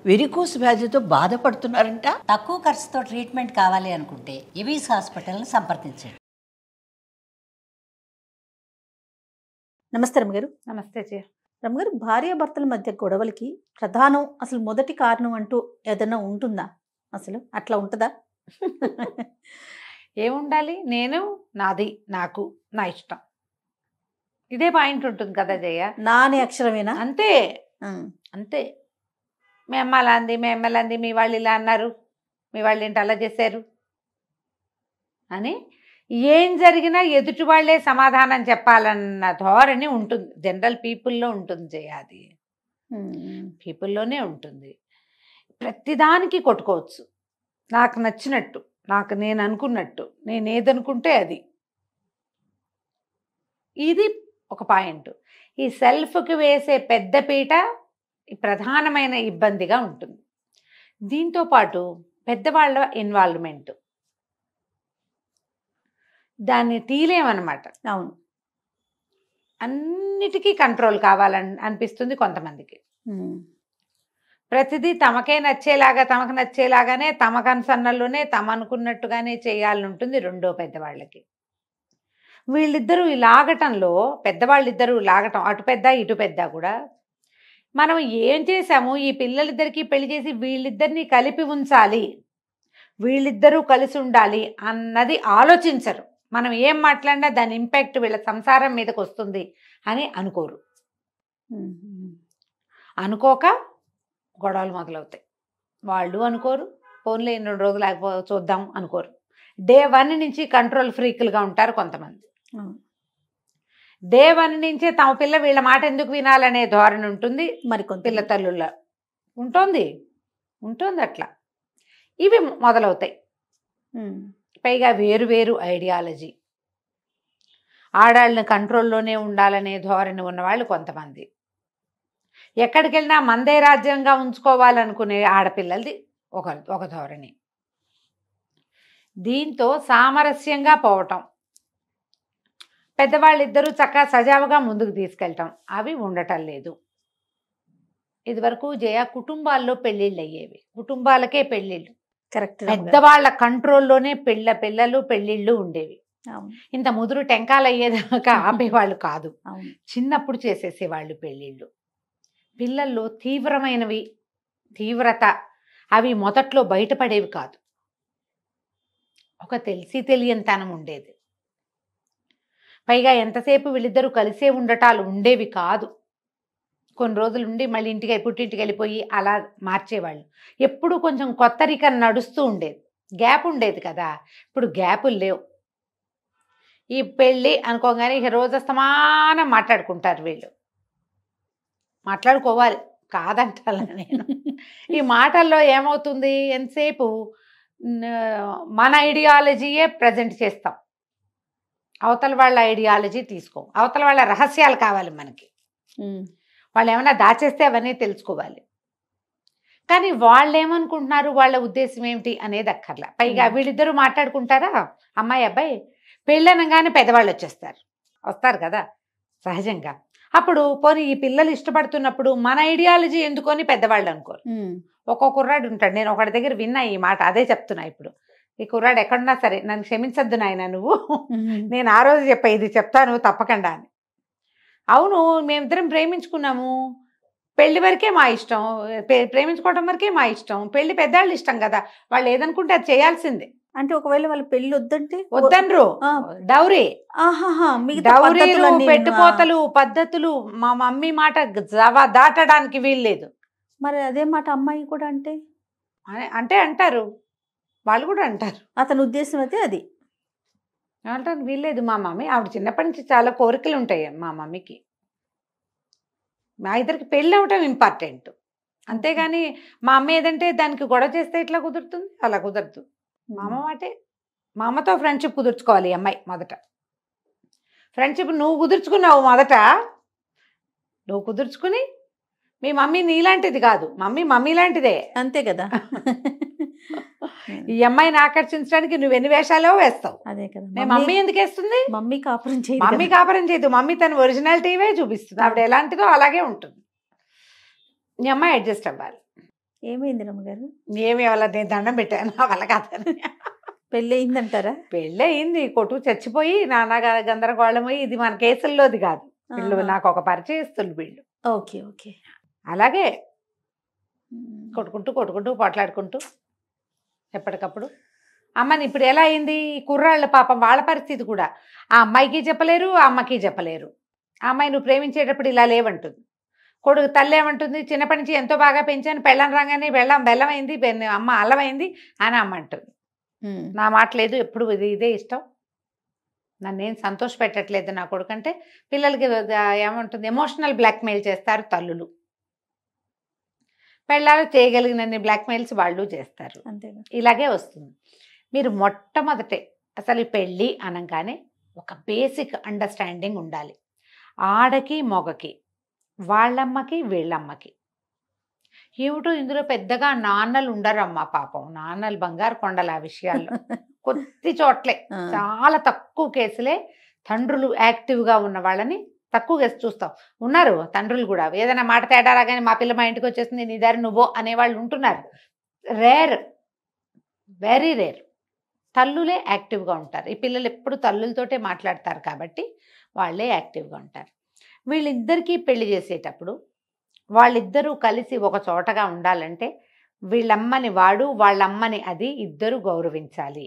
Varicose వ్యాధితో బాధపడుతున్నారంట. తక్కువ ఖర్చుతో ట్రీట్మెంట్ కావాలి అనుకుంటే ఎవిస్ హాస్పిటల్ని సంప్రదించండి. నమస్తే రమ్మగారు. నమస్తే జయ. రమ్మగారు, భార్యాభర్తల మధ్య గొడవలకి ప్రధానం అసలు మొదటి కారణం అంటూ ఏదైనా ఉంటుందా? అసలు అట్లా ఉంటుందా? ఏముండాలి? నేను, నాది, నాకు, నా ఇష్టం, ఇదే పాయింట్ ఉంటుంది కదా జయ. నా అనే అక్షరమేనా? అంతే అంతే. మీ అమ్మ అలా అంది, మీ అమ్మ అలా అంది, మీ వాళ్ళు ఇలా అన్నారు, మీ వాళ్ళు ఏంటి అలా చేశారు అని ఏం జరిగినా ఎదుటి వాళ్ళే సమాధానం చెప్పాలన్న ధోరణి ఉంటుంది, జనరల్ పీపుల్లో ఉంటుంది జయ. అది పీపుల్లోనే ఉంటుంది. ప్రతిదానికి కొట్టుకోవచ్చు, నాకు నచ్చినట్టు, నాకు నేను అనుకున్నట్టు, నేను ఏదనుకుంటే అది. ఇది ఒక పాయింట్. ఈ సెల్ఫ్కి వేసే పెద్దపీట ప్రధానమైన ఇబ్బందిగా ఉంటుంది. దీంతోపాటు పెద్దవాళ్ళ ఇన్వాల్వ్మెంట్, దాన్ని తీలేమన్నమాట. అవును, అన్నిటికీ కంట్రోల్ కావాలని అనిపిస్తుంది కొంతమందికి. ప్రతిదీ తమకే నచ్చేలాగా, తమకు నచ్చేలాగానే, తమ కన్సర్నల్లోనే తమ అనుకున్నట్టుగానే చేయాలని ఉంటుంది రెండో పెద్దవాళ్ళకి. వీళ్ళిద్దరూ ఈ లాగటంలో, పెద్దవాళ్ళిద్దరూ లాగటం, అటు పెద్ద ఇటు పెద్ద కూడా, మనం ఏం చేసాము, ఈ పిల్లలిద్దరికీ పెళ్లి చేసి వీళ్ళిద్దరినీ కలిపి ఉంచాలి, వీళ్ళిద్దరూ కలిసి ఉండాలి అన్నది ఆలోచించరు. మనం ఏం మాట్లాడినా దాని ఇంపాక్ట్ వీళ్ళ సంసారం మీదకి వస్తుంది అని అనుకోరు. అనుకోక గొడవలు మొదలవుతాయి. వాళ్ళు అనుకోరు, ఫోన్లో 2 రోజులు చూద్దాం అనుకోరు. డే 1 నుంచి కంట్రోల్ ఫ్రీకులుగా ఉంటారు కొంతమంది. డే 1 నుంచే తమ పిల్ల వీళ్ళ మాట ఎందుకు వినాలనే ధోరణి ఉంటుంది మరి పిల్ల తల్లుల్లో ఉంటుంది. అట్లా ఇవి మొదలవుతాయి. పైగా వేరు వేరు ఐడియాలజీ, ఆడాళ్ళని కంట్రోల్లోనే ఉండాలనే ధోరణి ఉన్నవాళ్ళు కొంతమంది, ఎక్కడికి వెళ్ళినా మందే రాజ్యంగా ఉంచుకోవాలనుకునే ఆడపిల్లలది ఒక ధోరణి. దీంతో సామరస్యంగా పోవటం, పెద్దవాళ్ళిద్దరూ చక్కగా సజావుగా ముందుకు తీసుకెళ్ళటం, అవి ఉండటం లేదు. ఇదివరకు జయ కుటుంబాల్లో పెళ్ళిళ్ళు అయ్యేవి, కుటుంబాలకే పెళ్ళిళ్ళు, కరెక్ట్. పెద్దవాళ్ళ కంట్రోల్లోనే పిల్లలు పెళ్ళిళ్ళు ఉండేవి. ఇంత ముదురు టెంకాలు అయ్యేదాకా ఆపేవాళ్ళు కాదు, చిన్నప్పుడు చేసేసేవాళ్ళు పెళ్ళిళ్ళు. పిల్లల్లో తీవ్రమైనవి, తీవ్రత అవి మొదట్లో బయటపడేవి కాదు, ఒక తెలిసి తెలియనితనం ఉండేది. పైగా ఎంతసేపు వీళ్ళిద్దరూ కలిసే ఉండటాలు ఉండేవి కాదు. కొన్ని రోజులు ఉండి మళ్ళీ పుట్టింటికి వెళ్ళిపోయి అలా మార్చేవాళ్ళు. ఎప్పుడు కొంచెం కొత్తరికం నడుస్తూ ఉండేది, గ్యాప్ ఉండేది కదా. ఇప్పుడు గ్యాపులు లేవు. ఈ పెళ్ళి అనుకోగానే ఇక రోజస్తమానం మాట్లాడుకుంటారు వీళ్ళు. మాట్లాడుకోవాలి కాదంటాను నేను. ఈ మాటల్లో ఏమవుతుంది, ఎంతసేపు మన ఐడియాలజీయే ప్రజెంట్ చేస్తాం, అవతల వాళ్ళ ఐడియాలజీ తీసుకో. అవతల వాళ్ళ రహస్యాలు కావాలి మనకి, వాళ్ళు ఏమైనా దాచేస్తే అవన్నీ తెలుసుకోవాలి. కానీ వాళ్ళు ఏమనుకుంటున్నారు, వాళ్ళ ఉద్దేశం ఏమిటి అనేది అక్కర్లా. పైగా వీళ్ళిద్దరూ మాట్లాడుకుంటారా, అమ్మాయి అబ్బాయి, పెళ్ళనగానే పెద్దవాళ్ళు వస్తారు కదా సహజంగా. అప్పుడు పోనీ ఈ పిల్లలు ఇష్టపడుతున్నప్పుడు మన ఐడియాలజీ ఎందుకొని పెద్దవాళ్ళు అనుకోరు. ఒక్కొక్క కుర్రాడు ఉంటాడు, నేను ఒకటి దగ్గర విన్నా ఈ మాట, అదే చెప్తున్నా ఇప్పుడు. ఈ కుర్రాడు ఎక్కడున్నా సరే, నన్ను క్షమించద్దు నాయన నువ్వు, నేను ఆ రోజు ఇది చెప్తాను తప్పకుండా అని. అవును, మేమిద్దరం ప్రేమించుకున్నాము, పెళ్లి వరకే మా ఇష్టం, ప్రేమించుకోవడం వరకే మా ఇష్టం, పెళ్లి పెద్దవాళ్ళు ఇష్టం కదా, వాళ్ళు ఏదనుకుంటే అది చేయాల్సిందే. అంటే ఒకవేళ వాళ్ళ పెళ్లి వద్దంటే వద్దనరు. డౌరీ, డౌరీలు, పెట్టుపోతలు, పద్ధతులు మా మమ్మీ మాట దాటడానికి వీల్లేదు. మరి అదే మాట అమ్మాయి కూడా అంటే అంటారు, వాళ్ళు కూడా అంటారు. అతని ఉద్దేశం అయితే అది అంటాను వీల్లేదు. మా మమ్మీ, ఆవిడ చిన్నప్పటి నుంచి చాలా కోరికలు ఉంటాయి మా మమ్మీకి. మా ఇద్దరికి పెళ్ళి అవటం ఇంపార్టెంట్, అంతేగాని మా అమ్మ ఏదంటే దానికి గొడవ చేస్తే ఎట్లా కుదురుతుంది, అలా కుదరదు. మా అమ్మ మాటే, మా అమ్మతో ఫ్రెండ్షిప్ కుదుర్చుకోవాలి ఈ అమ్మాయి. మొదట ఫ్రెండ్షిప్ నువ్వు కుదుర్చుకున్నావు, మొదట నువ్వు కుదుర్చుకుని, మీ మమ్మీ నీలాంటిది కాదు, మమ్మీ లాంటిదే, అంతే కదా. ఈ అమ్మాయిని ఆకర్షించడానికి నువ్వు ఎన్ని వేషాలో వేస్తావు. అదే కదా. మమ్మీ ఎందుకు వేస్తుంది, మమ్మీ కాపురం చేయదు, మమ్మీ తన ఒరిజినాలిటీవే చూపిస్తుంది, ఆవిడ ఎలాంటిదో అలాగే ఉంటుంది. ఈ అమ్మాయి అడ్జస్ట్ అవ్వాలి. ఏమైంది రమ్మగారు? ఏమి వాళ్ళ నేను దండం పెట్టాను నా వల్ల కాదని. పెళ్ళి అయిందంటారా? పెళ్ళి అయింది, కొట్టు చచ్చిపోయి నాన్నగా గందరగోళమై. ఇది మన కేసుల్లోది కాదు, వీళ్ళు నాకు ఒక పరిచయస్తులు వీళ్ళు. Okay okay. అలాగే కొట్టుకుంటూ పోట్లాడుకుంటూ ఎప్పటికప్పుడు అమ్మని. ఇప్పుడు ఎలా అయింది కుర్రాళ్ళ పాపం, వాళ్ళ పరిస్థితి కూడా ఆ అమ్మాయికి చెప్పలేరు, ఆ అమ్మకి చెప్పలేరు. ఆ అమ్మాయి నువ్వు ప్రేమించేటప్పుడు ఇలా లేవంటుంది. కొడుకు తల్లి ఏమంటుంది, చిన్నప్పటి నుంచి ఎంతో బాగా పెంచాను, పెళ్ళం రాగానే బెల్లం అయింది, అమ్మ అల్లమైంది అని అమ్మ అంటుంది. నా మాట లేదు, ఎప్పుడు ఇదే ఇష్టం, నన్నేం సంతోష పెట్టట్లేదు నా కొడుకు అంటే. పిల్లలకి ఏమంటుంది, ఎమోషనల్ బ్లాక్మెయిల్ చేస్తారు తల్లులు. పెళ్ళాలు చేయగలిగినన్ని బ్లాక్మెయిల్స్ వాళ్ళు చేస్తారు. అంతేగా. ఇలాగే వస్తుంది. మీరు మొట్టమొదటే అసలు ఈ పెళ్ళి అనగానే ఒక బేసిక్ అండర్స్టాండింగ్ ఉండాలి. ఆడకి మొగకి, వాళ్ళమ్మకి వీళ్ళమ్మకి. ఏమిటో ఇందులో పెద్దగా నాన్నలు ఉండరమ్మా పాపం, నాన్నలు బంగారు కొండలు ఆ విషయాల్లో. కొద్ది చోట్లే, చాలా తక్కువ కేసులే తండ్రులు యాక్టివ్గా ఉన్న వాళ్ళని తక్కువ కేసు చూస్తాం. ఉన్నారు తండ్రులు కూడా, ఏదైనా మాట తేడా రాగానే మా పిల్ల మా ఇంటికి వచ్చేస్తుంది, నీ దారి నువ్వో అనేవాళ్ళు ఉంటున్నారు. Rare, very rare. తల్లులే యాక్టివ్గా ఉంటారు. ఈ పిల్లలు ఎప్పుడు తల్లులతోటే మాట్లాడతారు కాబట్టి వాళ్ళే యాక్టివ్గా ఉంటారు. వీళ్ళిద్దరికీ పెళ్లి చేసేటప్పుడు వాళ్ళిద్దరూ కలిసి ఒక చోటగా ఉండాలంటే వీళ్ళమ్మని వాడు, వాళ్ళమ్మని అది ఇద్దరు గౌరవించాలి.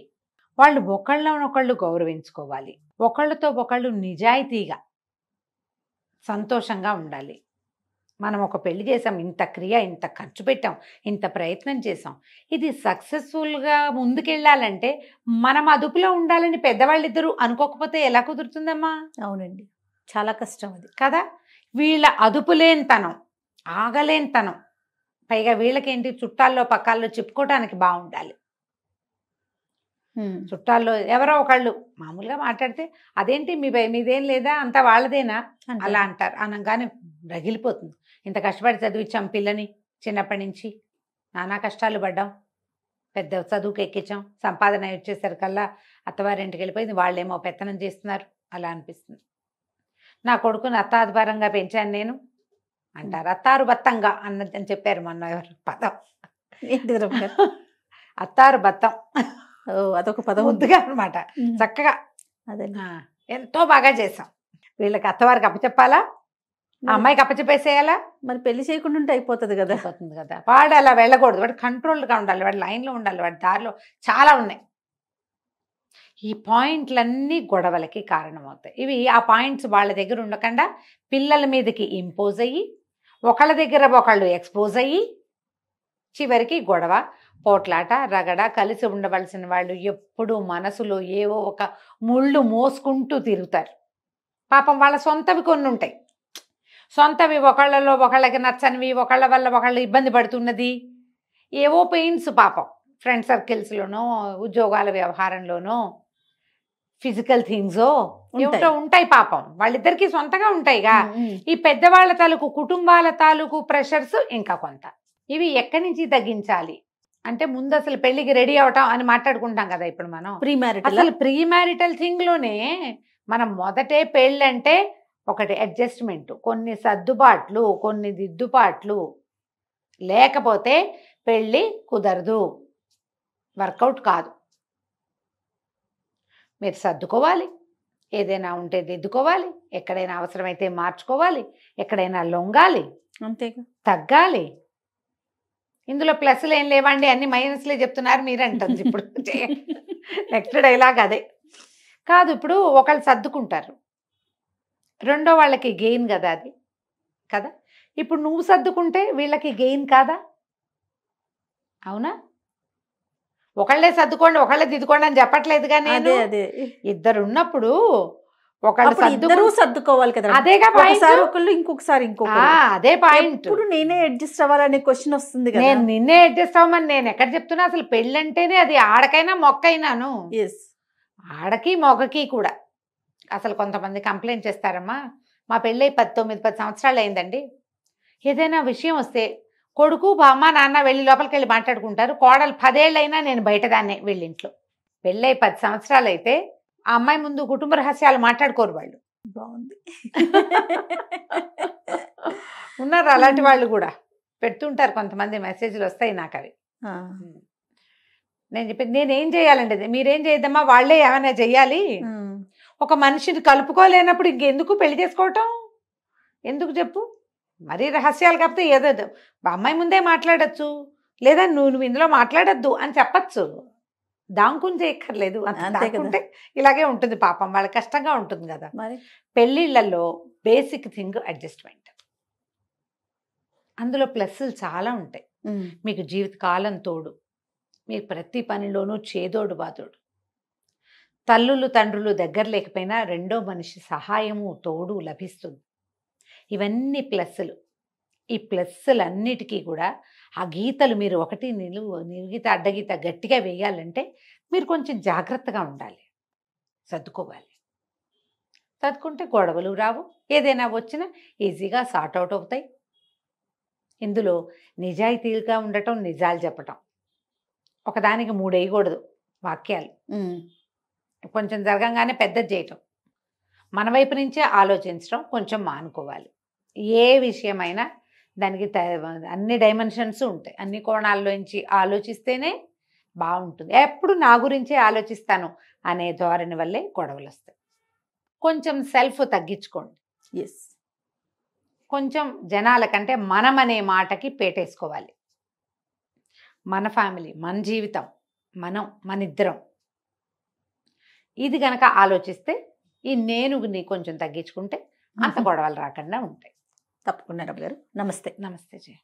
వాళ్ళు ఒకళ్ళనొకళ్ళు గౌరవించుకోవాలి. ఒకళ్ళతో ఒకళ్ళు నిజాయితీగా సంతోషంగా ఉండాలి. మనం ఒక పెళ్లి చేసాం, ఇంత క్రియ, ఇంత ఖర్చు పెట్టాం, ఇంత ప్రయత్నం చేసాం, ఇది సక్సెస్ఫుల్గా ముందుకెళ్ళాలంటే మనం అదుపులో ఉండాలని పెద్దవాళ్ళిద్దరూ అనుకోకపోతే ఎలా కుదురుతుందమ్మా? అవునండి, చాలా కష్టం అది కదా. వీళ్ళ అదుపులేనితనం, ఆగలేనితనం, పైగా వీళ్ళకేంటి చుట్టాల్లో పక్కాల్లో చెప్పుకోవటానికి బాగుండాలి. చుట్టాల్లో ఎవరో ఒకళ్ళు మామూలుగా మాట్లాడితే అదేంటి మీదేం లేదా, అంతా వాళ్ళదేనా అలా అంటారు. అనగానే రగిలిపోతుంది. ఇంత కష్టపడి చదివించాం పిల్లని, చిన్నప్పటి నుంచి నానా కష్టాలు పడ్డాం, పెద్ద చదువుకు ఎక్కించాం, సంపాదన వచ్చేసరికల్లా అత్తవారింటికి వెళ్ళిపోయింది, వాళ్ళేమో పెత్తనం చేస్తున్నారు, అలా అనిపిస్తుంది. నా కొడుకుని అత్తాధికారంగా పెంచాను నేను అంటారు. అత్తారు బత్తంగా అన్నదని చెప్పారు మొన్న ఎవరు పదం. అత్తారు బత్తం, అదొక పదం ముద్దుగా అనమాట. చక్కగా అదే ఎంతో బాగా చేసాం. వీళ్ళకి అత్తవారికి అప్పచెప్పాలా, ఆ అమ్మాయికి అప్పచెప్పేసేయాలా? మరి పెళ్లి చేయకుండా ఉంటే అయిపోతుంది కదా. అయిపోతుంది కదా. వాడు అలా వెళ్ళకూడదు, వాడు కంట్రోల్గా ఉండాలి, వాడు లైన్లో ఉండాలి, వాడి దారిలో చాలా ఉన్నాయి. ఈ పాయింట్లన్నీ గొడవలకి కారణమవుతాయి. ఇవి ఆ పాయింట్స్ వాళ్ళ దగ్గర ఉండకుండా పిల్లల మీదకి ఇంపోజ్ అయ్యి, ఒకళ్ళ దగ్గర ఒకళ్ళు ఎక్స్పోజ్ అయ్యి, చివరికి గొడవ, పోట్లాట, రగడ. కలిసి ఉండవలసిన వాళ్ళు ఎప్పుడూ మనసులో ఏవో ఒక ముళ్ళు మోసుకుంటూ తిరుగుతారు. పాపం వాళ్ళ సొంతవి కొన్ని ఉంటాయి, సొంతవి ఒకళ్ళలో ఒకళ్ళకి నచ్చనివి, ఒకళ్ళ వల్ల ఒకళ్ళు ఇబ్బంది పడుతున్నది, ఏవో పెయిన్స్ పాపం. ఫ్రెండ్ సర్కిల్స్లోనో, ఉద్యోగాల వ్యవహారంలోనో, ఫిజికల్ థింగ్సో ఏమిటో ఉంటాయి పాపం. వాళ్ళిద్దరికీ సొంతగా ఉంటాయిగా. ఈ పెద్దవాళ్ళ తాలూకు కుటుంబాల తాలూకు ప్రెషర్స్ ఇంకా కొంత. ఇవి ఎక్కడి నుంచి తగ్గించాలి అంటే ముందు అసలు పెళ్లికి రెడీ అవటం అని మాట్లాడుకుంటాం కదా ఇప్పుడు మనం. అసలు ప్రీ మ్యారిటల్ థింగ్ లోనే మనం మొదటే పెళ్ళంటే ఒకటి అడ్జస్ట్మెంట్, కొన్ని సర్దుబాట్లు, కొన్ని దిద్దుబాట్లు, లేకపోతే పెళ్ళి కుదరదు, వర్కౌట్ కాదు. మీరు సర్దుకోవాలి, ఏదైనా ఉంటే దిద్దుకోవాలి, ఎక్కడైనా అవసరమైతే మార్చుకోవాలి, ఎక్కడైనా లొంగాలి, అంతేగా, తగ్గాలి. ఇందులో ప్లస్లు ఏం లేవండి, అన్ని మైనస్లే చెప్తున్నారు మీరు అంటుంది ఇప్పుడు. నెక్స్ట్ డైలాగ్ అదే కాదు. ఇప్పుడు ఒకళ్ళు సర్దుకుంటారు, రెండో వాళ్ళకి గెయిన్ కదా అది, కదా. ఇప్పుడు నువ్వు సర్దుకుంటే వీళ్ళకి గెయిన్ కాదా? అవునా? ఒకళ్ళే సర్దుకోండి, ఒకళ్ళే దిద్దుకోండి అని చెప్పట్లేదు కానీ ఇద్దరు ఉన్నప్పుడు ఇద్దరు సర్దుకోవాలి కదా. అదేగా ఒకసారి ఒకళ్ళు, ఇంకొకసారి ఇంకొకరు. అదే పాయింట్. ఇప్పుడు నేనే అడ్జస్ట్ అవ్వాలనే క్వశ్చన్ వస్తుంది కదా. నేను నిన్నే అడ్జస్ట్ అవ్వమని నేను ఎక్కడ చెప్తున్నా? అసలు పెళ్ళంటేనే అది ఆడకైనా మొక్కైనాను, ఆడకి మొగకి కూడా. అసలు కొంతమంది కంప్లైంట్ చేస్తారమ్మా, మా పెళ్ళై 10 సంవత్సరాలు అయిందండి, ఏదైనా విషయం వస్తే కొడుకు అమ్మ నాన్న వెళ్ళి లోపలికి వెళ్ళి మాట్లాడుకుంటారు, కోడలు 10 ఏళ్ళైనా నేను బయటదాన్నే వెళ్ళింట్లో. పెళ్ళై 10 సంవత్సరాలు అయితే ఆ అమ్మాయి ముందు కుటుంబ రహస్యాలు మాట్లాడుకోరు వాళ్ళు. బాగుంది. ఉన్నారు అలాంటి వాళ్ళు కూడా. పెడుతుంటారు కొంతమంది, మెసేజ్లు వస్తాయి నాకు అవి. ఆ, నేను చెప్పి నేనేం చేయాలండి, మీరేం చేయద్దమ్మా, వాళ్ళే ఏమైనా చెయ్యాలి. ఉమ్, ఒక మనిషిని కలుపుకోలేనప్పుడు ఇంకెందుకు పెళ్లి చేసుకోవటం, ఎందుకు చెప్పు? మరీ రహస్యాలు కాకపోతే ఏదో అమ్మాయి ముందే మాట్లాడచ్చు, లేదా నువ్వు ఇందులో మాట్లాడద్దు అని చెప్పచ్చు. దాంకుని చేయక్కర్లేదు. అంతే కదా. దాక్కుంటే ఇలాగే ఉంటుంది పాపం, వాళ్ళకి కష్టంగా ఉంటుంది కదా. మరి పెళ్ళిళ్ళల్లో బేసిక్ థింగ్ అడ్జస్ట్మెంట్. అందులో ప్లస్లు చాలా ఉంటాయి. ఉమ్, మీకు జీవితకాలం తోడు, మీ ప్రతి పనిలోనూ చేదోడు బాదోడు, తల్లులు తండ్రులు దగ్గర లేకపోయినా రెండో మనిషి సహాయము తోడు లభిస్తుంది. ఇవన్నీ ప్లస్సులు. ఈ ప్లస్సులన్నిటికీ కూడా ఆ గీతలు మీరు ఒకటి నిలుగీత అడ్డగీత గట్టిగా వేయాలంటే మీరు కొంచెం జాగ్రత్తగా ఉండాలి, సర్దుకోవాలి. సర్దుకుంటే గొడవలు రావు, ఏదైనా వచ్చినా ఈజీగా సార్ట్ అవుట్ అవుతాయి. ఇందులో నిజాయితీగా ఉండటం, నిజాలు చెప్పటం, ఒకదానికి 3 వేయకూడదు వాక్యాలు. ఉమ్, కొంచెం జరగంగానే పెద్దది చేయటం, మన వైపు నుంచే ఆలోచించడం కొంచెం మానుకోవాలి. ఏ విషయమైనా దానికి అన్ని డైమెన్షన్స్ ఉంటాయి, అన్ని కోణాల్లోంచి ఆలోచిస్తేనే బాగుంటుంది. ఎప్పుడు నా గురించే ఆలోచిస్తాను అనే ధోరణి వల్లే గొడవలు వస్తాయి. కొంచెం సెల్ఫ్ తగ్గించుకోండి. ఎస్, కొంచెం జనాల కంటే మనం అనే మాటకి పేటేసుకోవాలి. మన ఫ్యామిలీ, మన జీవితం, మనిద్దరం, ఇది గనక ఆలోచిస్తే ఈ నేనుని కొంచెం తగ్గించుకుంటే అంత గొడవలు రాకుండా ఉంటాయి. తప్పకుండా రమ్య గారు. నమస్తే. నమస్తే జయ.